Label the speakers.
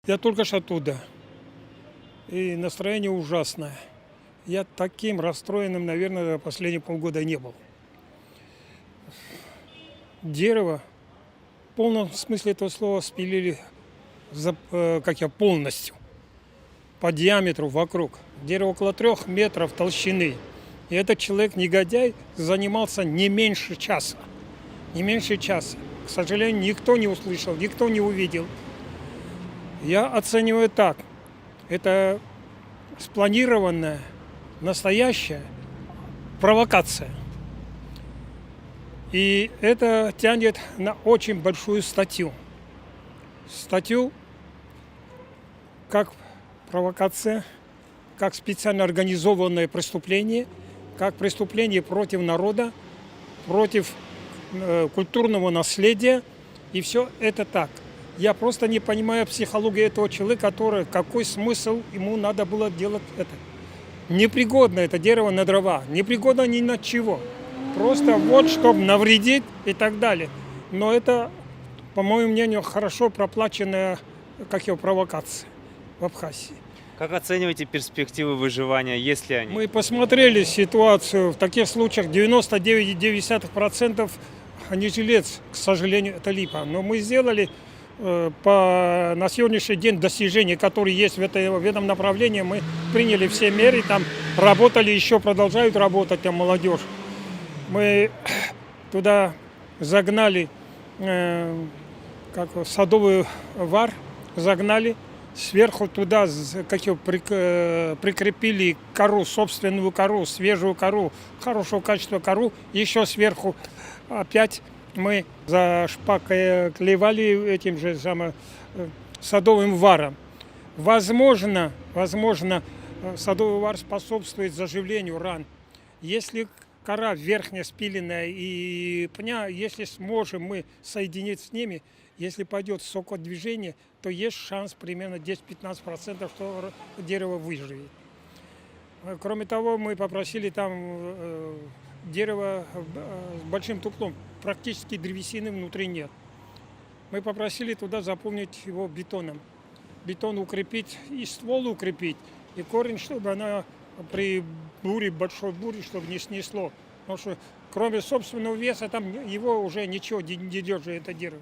Speaker 1: Я только что оттуда, и настроение ужасное. Я таким расстроенным, наверное, последние полгода не был. Дерево в полном смысле этого слова спилили полностью, по диаметру вокруг. Дерево около 3 метров толщины. И этот человек, негодяй, занимался не меньше часа. Не меньше часа. К сожалению, никто не услышал, никто не увидел. Я оцениваю так. Это спланированная, настоящая провокация. И это тянет на очень большую статью. Статью как провокация, как специально организованное преступление, как преступление против народа, против культурного наследия. И все это так. Я просто не понимаю психологию этого человека, какой смысл ему надо было делать это. Непригодно это дерево на дрова, непригодно ни на чего. Просто вот, чтобы навредить и так далее. Но это, по моему мнению, хорошо проплаченная, провокация в Абхазии.
Speaker 2: Как оцениваете перспективы выживания, есть ли они?
Speaker 1: Мы посмотрели ситуацию. В таких случаях 99,9% не жилец, к сожалению, это липа. Но мы сделали на сегодняшний день достижения, которые есть в этом направлении. Мы приняли все меры, там работали, еще продолжают работать, там молодежь. Мы туда загнали садовый вар, загнали, сверху туда прикрепили кору, собственную кору, свежую кору, хорошего качества кору, еще сверху опять мы зашпаклевали этим же садовым варом. Возможно, садовый вар способствует заживлению ран. Если кора верхняя спиленная и пня, если сможем мы соединить с ними, если пойдет сокодвижение, то есть шанс примерно 10-15%, что дерево выживет. Кроме того, мы попросили там дерево с большим туплом, практически древесины внутри нет. Мы попросили туда заполнить его бетоном. Бетон укрепить и ствол укрепить, и корень, чтобы она при большой буре, чтобы не снесло. Потому что кроме собственного веса там его уже ничего не держит, это дерево.